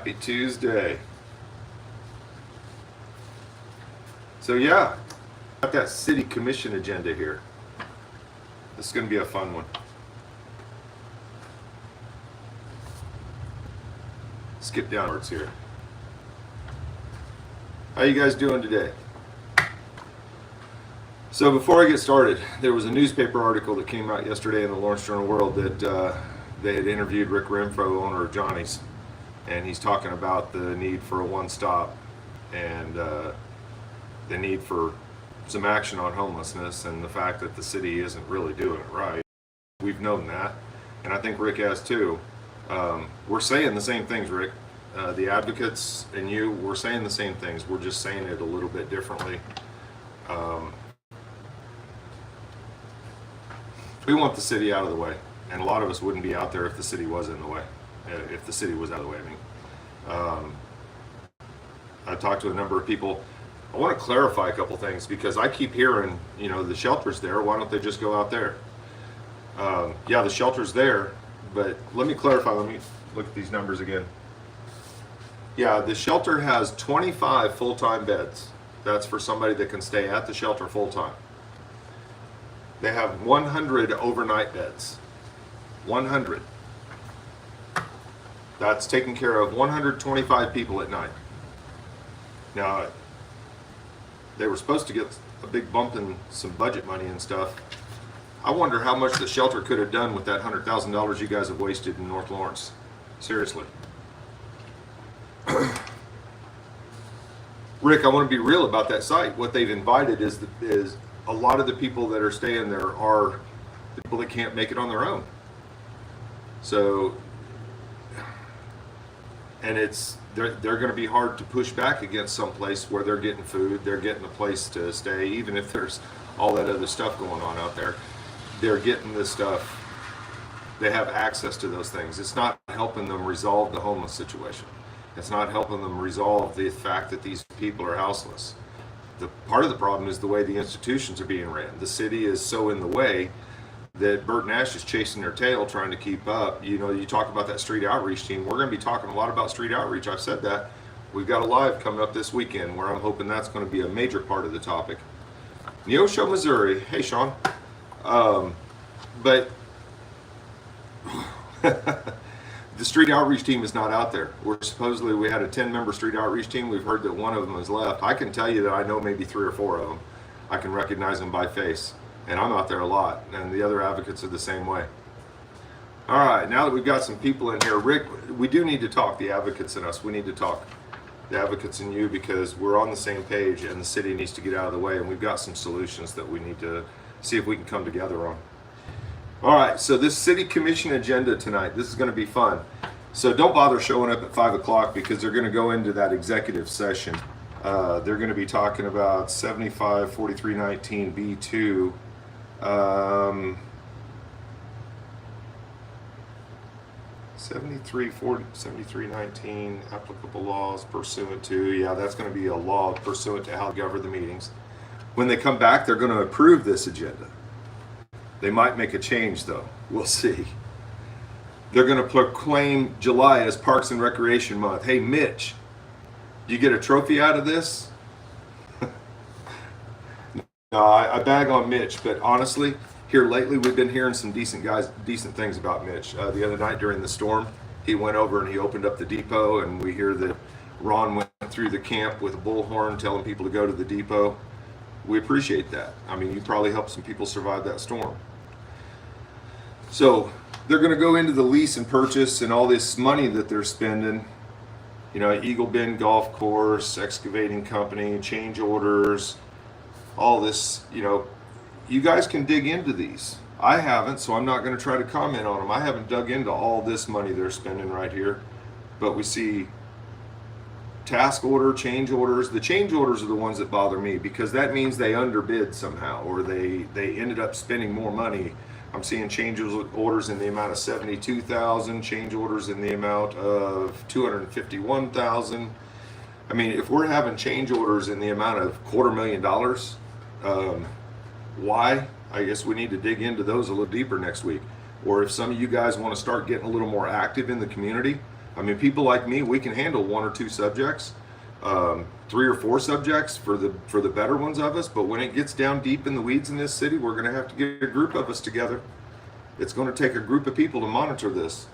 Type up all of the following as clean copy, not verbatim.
Happy Tuesday. So yeah, got that city commission agenda here. This is going to be a fun one. Skip downwards here. How you guys doing today? So before I get started, there was a newspaper article that came out yesterday in the Lawrence Journal World that they had interviewed Rick Renfro, owner of Johnny's, and he's talking about the need for a one-stop and the need for some action on homelessness and the fact that the city isn't really doing it right. We've known that, and I think Rick has too. We're saying the same things, Rick. The advocates and you, we're saying the same things. We're just saying it a little bit differently. We want the city out of the way, and a lot of us wouldn't be out there if the city was in the way. If the city was out of the way, I talked to a number of people. I want to clarify a couple things because I keep hearing, you know, the shelter's there. Why don't they just go out there? Yeah, the shelter's there, but let me clarify. Let me look at these numbers again. Yeah, the shelter has 25 full-time beds. That's for somebody that can stay at the shelter full-time. They have 100 overnight beds. 100. That's taking care of 125 people at night. Now, they were supposed to get a big bump in some budget money and stuff. I wonder how much the shelter could have done with that $100,000 you guys have wasted in North Lawrence. Seriously. Rick, I want to be real about that site. What they've invited is a lot of the people that are staying there are people that can't make it on their own. So, and they're going to be hard to push back against some place where they're getting food, they're getting a place to stay, even if there's all that other stuff going on out there. They're getting this stuff. They have access to those things. It's not helping them resolve the homeless situation. It's not helping them resolve the fact that these people are houseless. The part of the problem is the way the institutions are being ran. The city is so in the way that Bert Nash is chasing their tail trying to keep up. You know, you talk about that street outreach team. We're going to be talking a lot about street outreach. I've said that. We've got a live coming up this weekend where I'm hoping that's going to be a major part of the topic. Neosho, Missouri. Hey, Sean. But the street outreach team is not out there. We had a 10-member street outreach team. We've heard that one of them has left. I can tell you that I know maybe 3 or 4 of them. I can recognize them by face. And I'm out there a lot, and the other advocates are the same way. All right, now that we've got some people in here, Rick, we do need to talk, the advocates and us. We need to talk, the advocates and you, because we're on the same page, and the city needs to get out of the way, and we've got some solutions that we need to see if we can come together on. All right, so this city commission agenda tonight, this is going to be fun. So don't bother showing up at 5 o'clock because they're going to go into that executive session. They're going to be talking about 75-4319 B2. 7319 applicable laws pursuant to, yeah, that's going to be a law pursuant to how to govern the meetings. When they come back, they're going to approve this agenda. They might make a change though. We'll see. They're going to proclaim July as Parks and Recreation Month. Hey, Mitch, do you get a trophy out of this? No, I bag on Mitch, but honestly, here lately we've been hearing some decent things about Mitch. The other night during the storm, he went over and he opened up the depot, and we hear that Ron went through the camp with a bullhorn telling people to go to the depot. We appreciate that. I mean, you probably helped some people survive that storm. So they're going to go into the lease and purchase and all this money that they're spending. You know, Eagle Bend Golf Course, excavating company, change orders, all this, you know, you guys can dig into these. I haven't, so I'm not going to try to comment on them. I haven't dug into all this money they're spending right here, but we see task order, change orders. The change orders are the ones that bother me because that means they underbid somehow, or they ended up spending more money. I'm seeing change orders in the amount of $72,000, change orders in the amount of $251,000. I mean, if we're having change orders in the amount of $250,000, why? I guess we need to dig into those a little deeper next week. Or if some of you guys want to start getting a little more active in the community, I mean, people like me, we can handle 1 or 2 subjects, 3 or 4 subjects for the better ones of us. But when it gets down deep in the weeds in this city, we're going to have to get a group of us together. It's going to take a group of people to monitor this.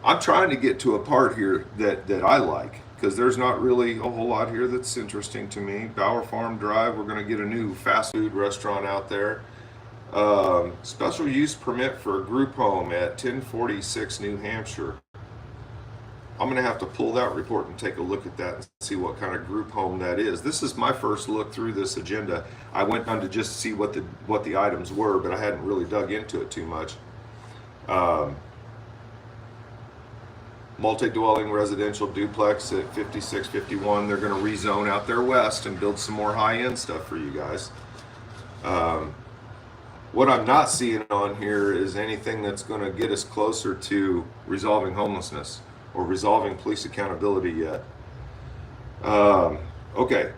I'm trying to get to a part here that I like, because there's not really a whole lot here that's interesting to me. Bower Farm Drive, we're going to get a new fast food restaurant out there. Special use permit for a group home at 1046 New Hampshire. I'm going to have to pull that report and take a look at that and see what kind of group home that is. This is my first look through this agenda. I went on to just see what the items were, but I hadn't really dug into it too much. Multi-dwelling residential duplex at 5651. They're going to rezone out there west and build some more high-end stuff for you guys. What I'm not seeing on here is anything that's going to get us closer to resolving homelessness or resolving police accountability yet. Okay,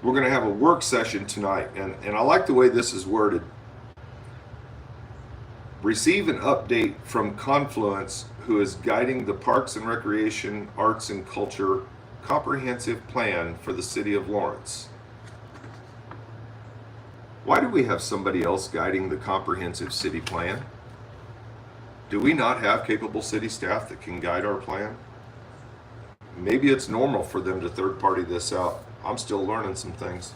we're going to have a work session tonight, and I like the way this is worded. Receive an update from Confluence, who is guiding the Parks and Recreation, Arts and Culture comprehensive plan for the city of Lawrence. Why do we have somebody else guiding the comprehensive city plan? Do we not have capable city staff that can guide our plan? Maybe it's normal for them to third party this out. I'm still learning some things.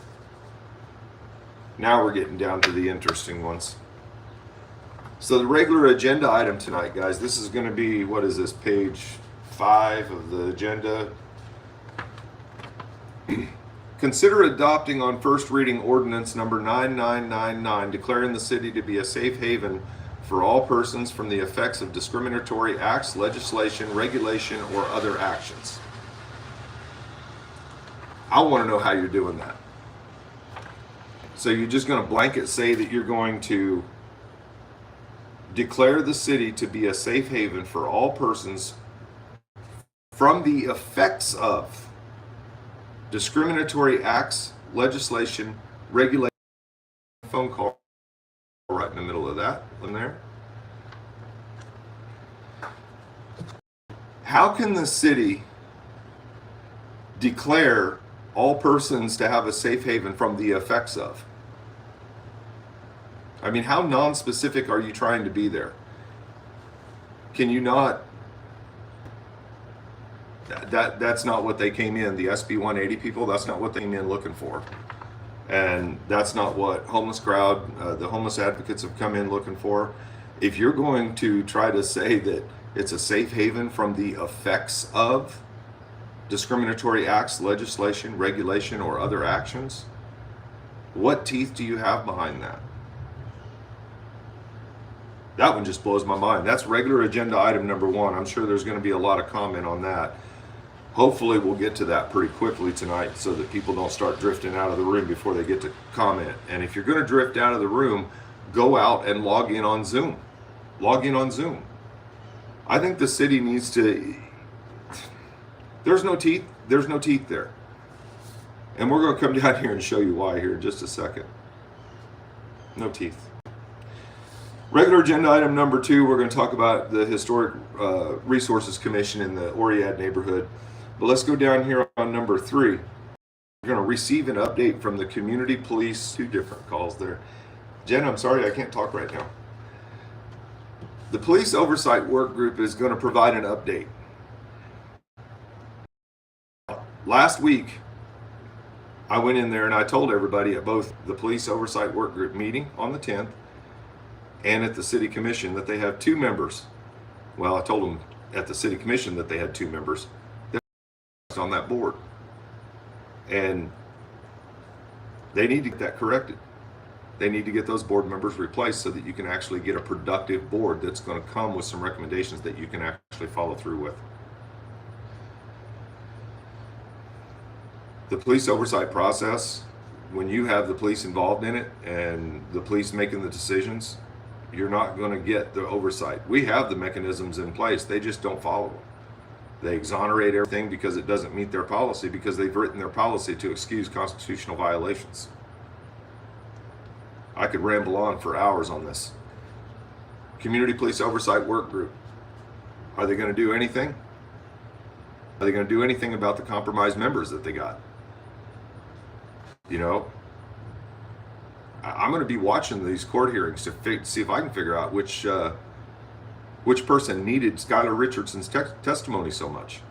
Now we're getting down to the interesting ones. So the regular agenda item tonight, guys, this is going to be, what is this, page 5 of the agenda. Consider adopting on first reading ordinance number 9999, declaring the city to be a safe haven for all persons from the effects of discriminatory acts, legislation, regulation, or other actions. I want to know how you're doing that. So you're just going to blanket say that you're going to declare the city to be a safe haven for all persons from the effects of discriminatory acts, legislation, regulation. Phone call right in the middle of that in there. How can the city declare all persons to have a safe haven from the effects of? I mean, how non-specific are you trying to be there? Can you not? That's not what they came in. The SB 180 people, that's not what they came in looking for. And that's not what homeless crowd, the homeless advocates have come in looking for. If you're going to try to say that it's a safe haven from the effects of discriminatory acts, legislation, regulation, or other actions, what teeth do you have behind that? That one just blows my mind. That's regular agenda item number 1. I'm sure there's going to be a lot of comment on that. Hopefully we'll get to that pretty quickly tonight so that people don't start drifting out of the room before they get to comment. And if you're going to drift out of the room, go out and log in on Zoom. Log in on Zoom. I think the city needs to... There's no teeth. There's no teeth there. And we're going to come down here and show you why here in just a second. No teeth. Regular agenda item number 2, we're going to talk about the Historic Resources Commission in the Oriad neighborhood. But let's go down here on number 3. We're going to receive an update from the community police. 2 different calls there. Jen, I'm sorry, I can't talk right now. The Police Oversight Work Group is going to provide an update. Last week, I went in there and I told everybody at both the Police Oversight Work Group meeting on the 10th and at the City Commission that they have 2 members. Well, I told them at the City Commission that they had 2 members that were on that board. And they need to get that corrected. They need to get those board members replaced so that you can actually get a productive board that's going to come with some recommendations that you can actually follow through with. The police oversight process, when you have the police involved in it and the police making the decisions, you're not going to get the oversight. We have the mechanisms in place, they just don't follow them. They exonerate everything because it doesn't meet their policy, because they've written their policy to excuse constitutional violations. I could ramble on for hours on this. Community Police Oversight Work Group. Are they going to do anything? Are they going to do anything about the compromised members that they got? You know, I'm going to be watching these court hearings to see if I can figure out which person needed Skylar Richardson's testimony so much.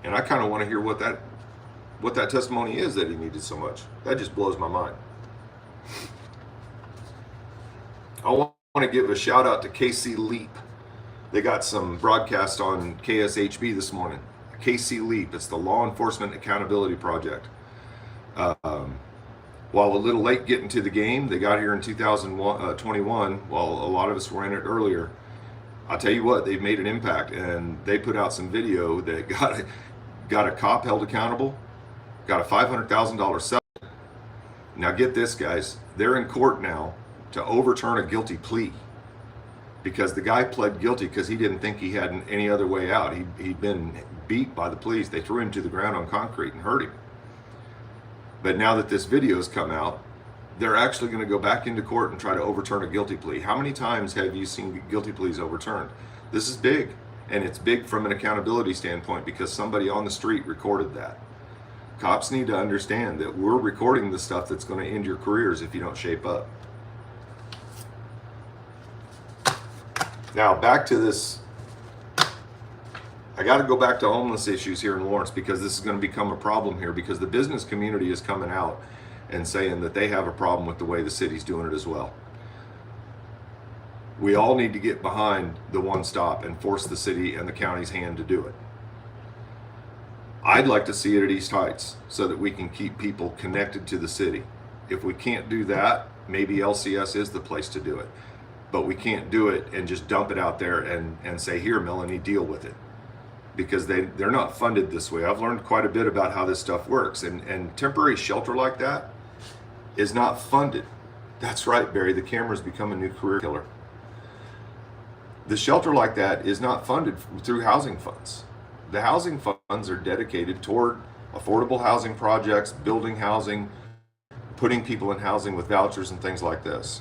And I kind of want to hear what that testimony is that he needed so much. That just blows my mind. I want to give a shout out to KC Leap. They got some broadcast on KSHB this morning. KC Leap, it's the Law Enforcement Accountability Project. While a little late getting to the game, they got here in 2021, while a lot of us were in it earlier. I'll tell you what, they've made an impact, and they put out some video that got a cop held accountable, got a $500,000 settlement. Now get this, guys, they're in court now to overturn a guilty plea because the guy pled guilty because he didn't think he had any other way out. He'd been beat by the police. They threw him to the ground on concrete and hurt him. But now that this video has come out, they're actually going to go back into court and try to overturn a guilty plea. How many times have you seen guilty pleas overturned? This is big, and it's big from an accountability standpoint because somebody on the street recorded that. Cops need to understand that we're recording the stuff that's going to end your careers if you don't shape up. Now, back to this. I got to go back to homeless issues here in Lawrence because this is going to become a problem here because the business community is coming out and saying that they have a problem with the way the city's doing it as well. We all need to get behind the one stop and force the city and the county's hand to do it. I'd like to see it at East Heights so that we can keep people connected to the city. If we can't do that, maybe LCS is the place to do it. But we can't do it and just dump it out there and say, here, Melanie, deal with it. Because they're not funded this way. I've learned quite a bit about how this stuff works. And temporary shelter like that is not funded. That's right, Barry, the camera's become a new career killer. The shelter like that is not funded through housing funds. The housing funds are dedicated toward affordable housing projects, building housing, putting people in housing with vouchers and things like this.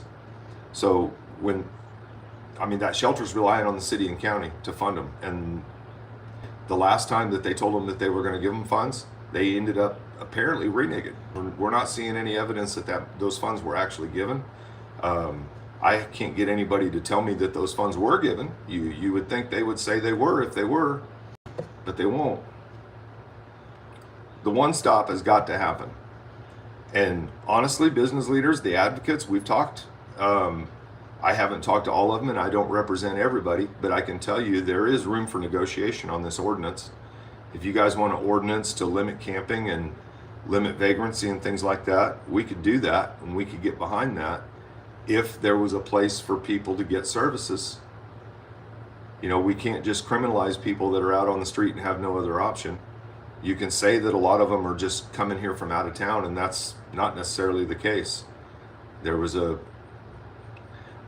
So that shelter's relying on the city and county to fund them. And the last time that they told them that they were going to give them funds, they ended up apparently reneging. We're not seeing any evidence that those funds were actually given. I can't get anybody to tell me that those funds were given. You would think they would say they were if they were, but they won't. The one stop has got to happen. And honestly, business leaders, the advocates, we've talked. I haven't talked to all of them, and I don't represent everybody, but I can tell you there is room for negotiation on this ordinance. If you guys want an ordinance to limit camping and limit vagrancy and things like that, we could do that, and we could get behind that if there was a place for people to get services. You know, we can't just criminalize people that are out on the street and have no other option. You can say that a lot of them are just coming here from out of town, and that's not necessarily the case. There was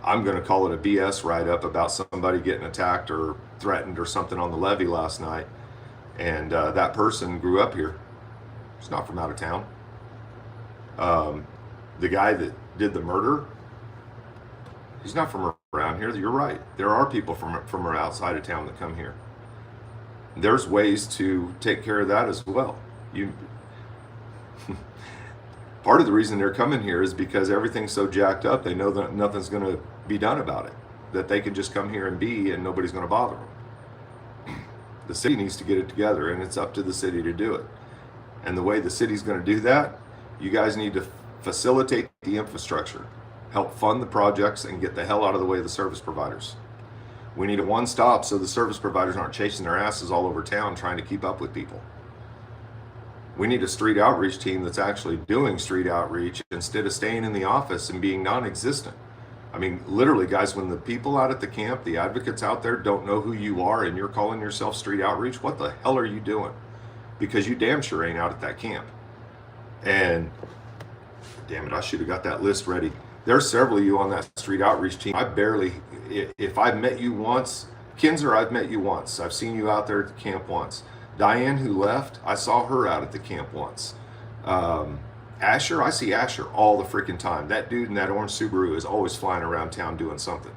I'm going to call it a BS write-up about somebody getting attacked or threatened or something on the levee last night. And that person grew up here. He's not from out of town. The guy that did the murder, he's not from around here. You're right. There are people from outside of town that come here. There's ways to take care of that as well. Part of the reason they're coming here is because everything's so jacked up, they know that nothing's going to be done about it. That they can just come here and nobody's going to bother them. The city needs to get it together, and it's up to the city to do it. And the way the city's going to do that, you guys need to facilitate the infrastructure, help fund the projects, and get the hell out of the way of the service providers. We need a one-stop so the service providers aren't chasing their asses all over town trying to keep up with people. We need a street outreach team that's actually doing street outreach instead of staying in the office and being non-existent. I mean, literally, guys, when the people out at the camp, the advocates out there don't know who you are and you're calling yourself street outreach, what the hell are you doing? Because you damn sure ain't out at that camp. And damn it, I should have got that list ready. There's several of you on that street outreach team. If I've met you once, Kinzer, I've met you once. I've seen you out there at the camp once. Diane, who left, I saw her out at the camp once. Asher, I see Asher all the freaking time. That dude in that orange Subaru is always flying around town doing something.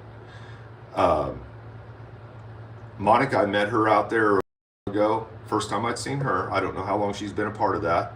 Monica, I met her out there ago. First time I'd seen her. I don't know how long she's been a part of that.